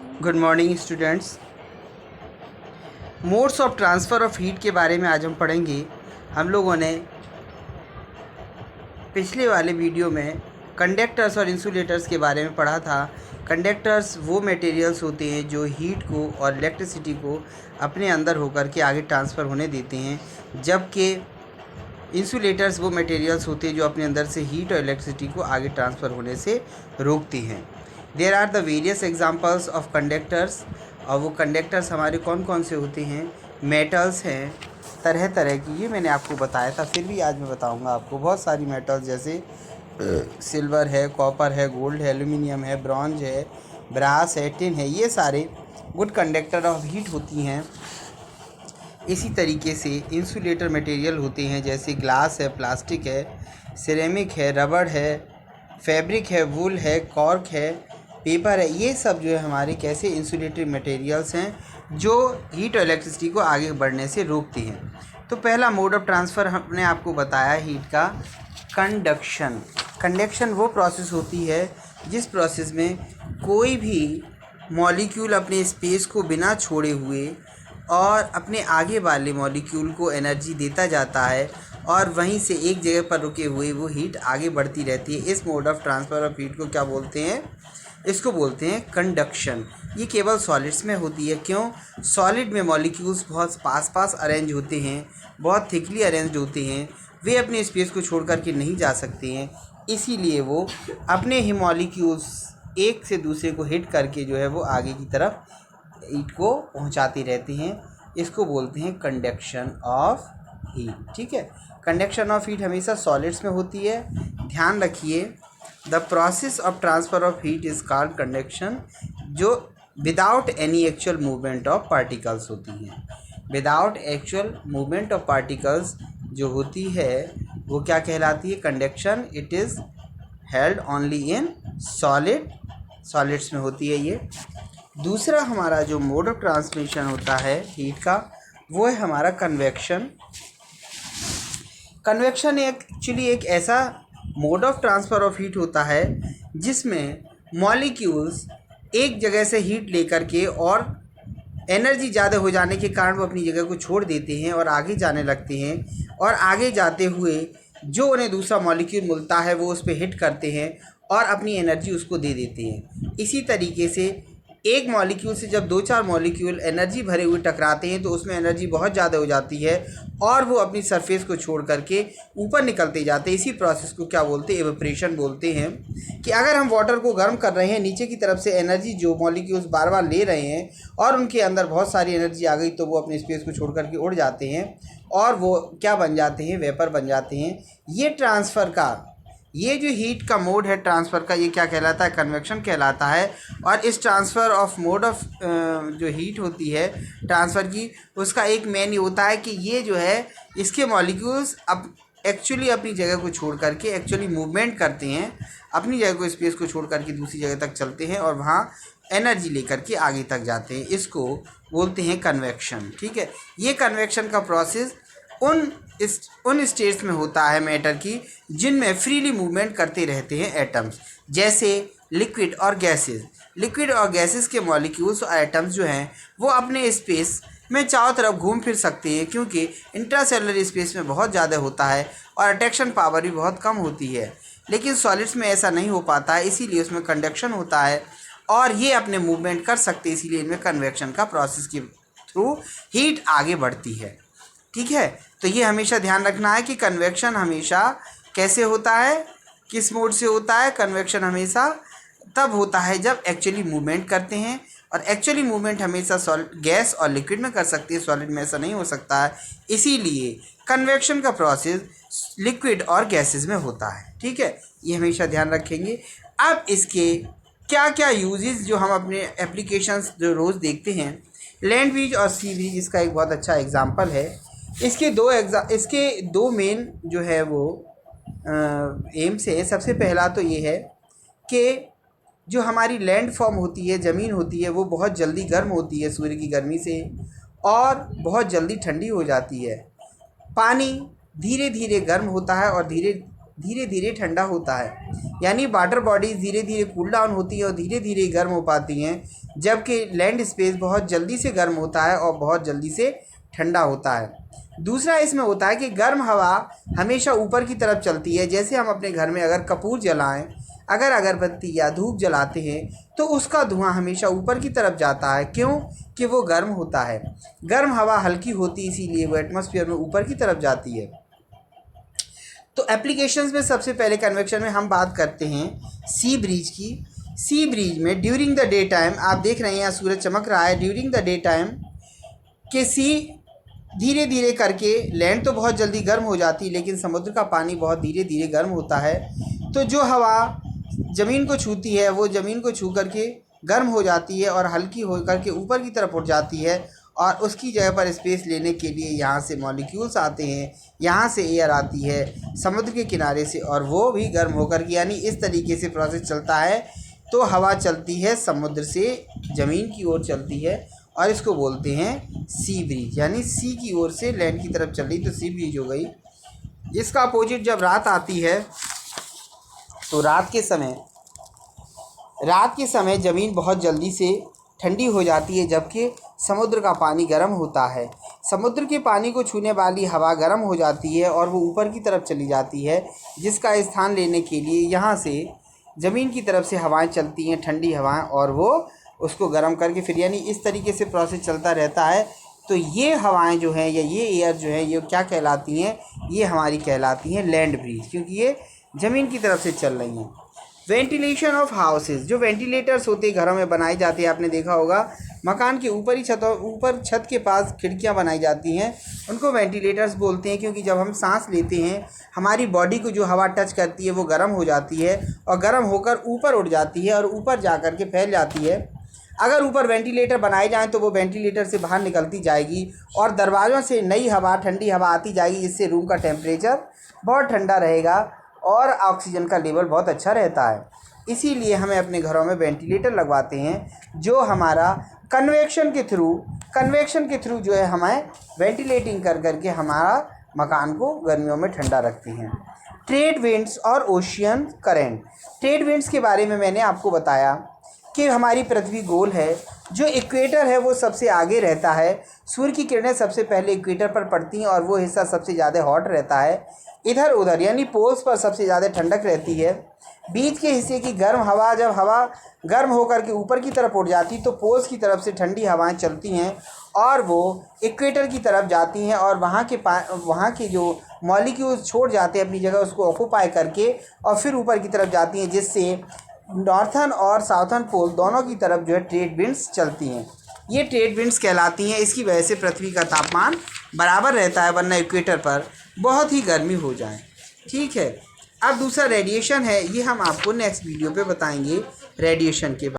Good morning students. Modes of transfer of heat के बारे में आज हम पढ़ेंगे। हम लोगों ने पिछले वाले वीडियो में कंडक्टर्स और इंसुलेटर्स के बारे में पढ़ा था। कंडक्टर्स वो मटेरियल्स होते हैं जो हीट को और इलेक्ट्रिसिटी को अपने अंदर होकर के आगे ट्रांसफ़र होने देते हैं, जबकि इंसुलेटर्स वो मटेरियल्स होते हैं जो अपने अंदर से हीट और इलेक्ट्रिसिटी को आगे ट्रांसफ़र होने से रोकती हैं। There are the various examples of conductors, और वो कंडक्टर्स हमारे कौन कौन से होते हैं। मेटल्स हैं तरह तरह की, ये मैंने आपको बताया था, फिर भी आज मैं बताऊंगा आपको। बहुत सारी मेटल्स जैसे सिल्वर है, कॉपर है, गोल्ड है, एल्यूमिनियम है, ब्रॉन्ज है, ब्रास है, टिन है, ये सारे गुड कंडक्टर ऑफ हीट होती हैं। इसी तरीके से इंसुलेटर मटेरियल होते हैं जैसे ग्लास है, प्लास्टिक है, सिरेमिक है, रबड़ है, फैब्रिक है, वूल है, कॉर्क है, पेपर है। ये सब जो है हमारे कैसे इंसुलेटर मटेरियल्स हैं जो हीट और इलेक्ट्रिसिटी को आगे बढ़ने से रोकती हैं। तो पहला मोड ऑफ ट्रांसफ़र हमने आपको बताया हीट का, कंडक्शन। कंडक्शन वो प्रोसेस होती है जिस प्रोसेस में कोई भी मॉलिक्यूल अपने स्पेस को बिना छोड़े हुए और अपने आगे वाले मॉलिक्यूल को एनर्जी देता जाता है, और वहीं से एक जगह पर रुके हुए वो हीट आगे बढ़ती रहती है। इस mode of transfer of heat को क्या बोलते हैं? इसको बोलते हैं कंडक्शन। ये केवल सॉलिड्स में होती है। क्यों? सॉलिड में मॉलिक्यूल्स बहुत पास पास अरेंज होते हैं, बहुत थिकली अरेंज्ड होते हैं, वे अपने स्पेस को छोड़ करके नहीं जा सकते हैं, इसीलिए वो अपने ही मॉलिक्यूल्स एक से दूसरे को हिट करके जो है वो आगे की तरफ हीट को पहुंचाते रहते हैं। इसको बोलते हैं कंडक्शन ऑफ हीट। ठीक है, कंडक्शन ऑफ हीट हमेशा सॉलिड्स में होती है। ध्यान रखिए, the process of transfer of heat is called conduction, जो without any actual movement of particles होती हैं। Without actual movement of particles जो होती है वो क्या कहलाती है? Conduction. It is held only in solids में होती है ये। दूसरा हमारा जो मोड ऑफ ट्रांसमिशन होता है हीट का, वो है हमारा कन्वेक्शन। कन्वेक्शन एक्चुअली एक ऐसा mode of transfer of heat होता है जिसमें मॉलिक्यूल्स एक जगह से हीट लेकर के और एनर्जी ज़्यादा हो जाने के कारण वो अपनी जगह को छोड़ देते हैं और आगे जाने लगते हैं, और आगे जाते हुए जो उन्हें दूसरा मॉलिक्यूल मिलता है वो उस पर हिट करते हैं और अपनी एनर्जी उसको दे देते हैं। इसी तरीके से एक मॉलिक्यूल से जब 2-4 मॉलिक्यूल एनर्जी भरे हुए टकराते हैं तो उसमें एनर्जी बहुत ज़्यादा हो जाती है और वो अपनी सरफेस को छोड़ करके ऊपर निकलते जाते हैं। इसी प्रोसेस को क्या बोलते हैं? एवेपोरेशन बोलते हैं। कि अगर हम वाटर को गर्म कर रहे हैं, नीचे की तरफ से एनर्जी जो मॉलिक्यूल्स बार बार ले रहे हैं और उनके अंदर बहुत सारी एनर्जी आ गई, तो वो अपने स्पेस को छोड़ करके उड़ जाते हैं और वो क्या बन जाते हैं? वेपर बन जाते हैं। ये ट्रांसफ़र का, ये जो हीट का मोड है ट्रांसफ़र का, ये क्या कहलाता है? कन्वेक्शन कहलाता है। और इस ट्रांसफ़र ऑफ मोड ऑफ जो हीट होती है ट्रांसफ़र की, उसका एक मेन ये होता है कि ये जो है इसके मॉलिक्यूल्स अब एक्चुअली अपनी जगह को छोड़ करके एक्चुअली मूवमेंट करते हैं, अपनी जगह को, स्पेस को छोड़ करके दूसरी जगह तक चलते हैं और वहाँ एनर्जी लेकर के आगे तक जाते हैं। इसको बोलते हैं कन्वेक्शन। ठीक है, ये कन्वेक्शन का प्रोसेस उन स्टेट्स में होता है मैटर की जिनमें फ्रीली मूवमेंट करते रहते हैं एटम्स, जैसे लिक्विड और गैसेस। लिक्विड और गैसेस के मॉलिक्यूल्स और एटम्स जो हैं वो अपने स्पेस में चारों तरफ घूम फिर सकते हैं, क्योंकि इंट्रासेलुलर स्पेस में बहुत ज़्यादा होता है और अट्रैक्शन पावर भी बहुत कम होती है। लेकिन सॉलिड्स में ऐसा नहीं हो पाता है, इसीलिए उसमें कंडक्शन होता है और ये अपने मूवमेंट कर सकते हैं, इसीलिए इनमें कन्वेक्शन का प्रोसेस के थ्रू हीट आगे बढ़ती है। ठीक है, तो ये हमेशा ध्यान रखना है कि कन्वेक्शन हमेशा कैसे होता है, किस मोड से होता है? कन्वेक्शन हमेशा तब होता है जब एक्चुअली मूवमेंट करते हैं, और एक्चुअली मूवमेंट हमेशा गैस और लिक्विड में कर सकती है, सॉलिड में ऐसा नहीं हो सकता है। इसीलिए कन्वेक्शन का प्रोसेस लिक्विड और गैसेस में होता है। ठीक है, ये हमेशा ध्यान रखेंगे। अब इसके क्या क्या यूजेस जो हम अपने एप्लीकेशंस जो रोज़ देखते हैं, लैंड ब्रिज और सी ब्रिज इसका एक बहुत अच्छा एग्जाम्पल है। इसके दो मेन जो है वो एम्स है। सबसे पहला तो ये है कि जो हमारी लैंड फॉर्म होती है, ज़मीन होती है, वो बहुत जल्दी गर्म होती है सूर्य की गर्मी से और बहुत जल्दी ठंडी हो जाती है। पानी धीरे धीरे गर्म होता है और धीरे धीरे धीरे ठंडा होता है। यानी वाटर बॉडीज धीरे धीरे कूल डाउन होती है और धीरे धीरे गर्म हो पाती हैं, जबकि लैंड स्पेस बहुत जल्दी से गर्म होता है और बहुत जल्दी से ठंडा होता है। दूसरा इसमें होता है कि गर्म हवा हमेशा ऊपर की तरफ चलती है। जैसे हम अपने घर में अगर कपूर जलाएं, अगर अगरबत्ती या धूप जलाते हैं तो उसका धुआं हमेशा ऊपर की तरफ जाता है। क्यों? कि वो गर्म होता है। गर्म हवा हल्की होती है, इसीलिए वो एटमॉस्फेयर में ऊपर की तरफ जाती है। तो एप्लीकेशंस में सबसे पहले कन्वेक्शन में हम बात करते हैं सी ब्रीज की। सी ब्रीज में ड्यूरिंग द डे टाइम, आप देख रहे हैं यहाँ सूरज चमक रहा है, ड्यूरिंग द डे टाइम के सी धीरे धीरे करके लैंड तो बहुत जल्दी गर्म हो जाती है, लेकिन समुद्र का पानी बहुत धीरे धीरे गर्म होता है। तो जो हवा ज़मीन को छूती है वो ज़मीन को छू करके गर्म हो जाती है और हल्की हो करके ऊपर की तरफ उठ जाती है, और उसकी जगह पर स्पेस लेने के लिए यहाँ से मॉलिक्यूल्स आते हैं, यहाँ से एयर आती है समुद्र के किनारे से, और वो भी गर्म होकर के, यानी इस तरीके से प्रोसेस चलता है। तो हवा चलती है समुद्र से ज़मीन की ओर चलती है, और इसको बोलते हैं सी ब्रीज, यानी सी की ओर से लैंड की तरफ चल रही, तो सी ब्रीज हो गई। इसका अपोजिट जब रात आती है तो रात के समय ज़मीन बहुत जल्दी से ठंडी हो जाती है, जबकि समुद्र का पानी गर्म होता है। समुद्र के पानी को छूने वाली हवा गर्म हो जाती है और वो ऊपर की तरफ चली जाती है, जिसका स्थान लेने के लिए यहाँ से ज़मीन की तरफ से हवाएं चलती हैं, ठंडी हवाएं, और वो उसको गर्म करके फिर, यानी इस तरीके से प्रोसेस चलता रहता है। तो ये हवाएं जो हैं या ये एयर जो है, ये क्या कहलाती हैं? ये हमारी कहलाती हैं लैंड ब्रीज, क्योंकि ये ज़मीन की तरफ से चल रही हैं। वेंटिलेशन ऑफ हाउसेज, जो वेंटिलेटर्स होते हैं घरों में बनाई जाती है, आपने देखा होगा मकान के ऊपर छत के पास खिड़कियां बनाई जाती हैं, उनको वेंटिलेटर्स बोलते हैं। क्योंकि जब हम सांस लेते हैं, हमारी बॉडी को जो हवा टच करती है वो गर्म हो जाती है और गर्म होकर ऊपर उड़ जाती है और ऊपर जा कर के फैल जाती है। अगर ऊपर वेंटिलेटर बनाए जाएँ तो वो वेंटिलेटर से बाहर निकलती जाएगी और दरवाज़ों से नई हवा, ठंडी हवा आती जाएगी, जिससे रूम का टेम्परेचर बहुत ठंडा रहेगा और ऑक्सीजन का लेवल बहुत अच्छा रहता है। इसीलिए हमें अपने घरों में वेंटिलेटर लगवाते हैं, जो हमारा कन्वेक्शन के थ्रू जो है हमें वेंटिलेटिंग कर करके हमारा मकान को गर्मियों में ठंडा रखते हैं। ट्रेड विंड्स और ओशियन करंट। ट्रेड विंड्स के बारे में मैंने आपको बताया कि हमारी पृथ्वी गोल है, जो इक्वेटर है वो सबसे आगे रहता है। सूर्य की किरणें सबसे पहले इक्वेटर पर पड़ती हैं और वो हिस्सा सबसे ज़्यादा हॉट रहता है। इधर उधर यानी पोल्स पर सबसे ज़्यादा ठंडक रहती है। बीच के हिस्से की गर्म हवा, जब हवा गर्म होकर के ऊपर की तरफ उड़ जाती तो पोल्स की तरफ से ठंडी हवाएं चलती हैं और वो इक्वेटर की तरफ जाती हैं, और वहाँ के जो मॉलिक्यूल्स छोड़ जाते हैं अपनी जगह, उसको ऑक्यूपाई करके और फिर ऊपर की तरफ जाती हैं, जिससे नॉर्थन और साउथर्न पोल दोनों की तरफ जो है ट्रेड विंड्स चलती हैं। ये ट्रेड विंड्स कहलाती हैं। इसकी वजह से पृथ्वी का तापमान बराबर रहता है, वरना इक्वेटर पर बहुत ही गर्मी हो जाए। ठीक है। अब दूसरा रेडिएशन है, ये हम आपको नेक्स्ट वीडियो पे बताएंगे रेडिएशन के बारे में।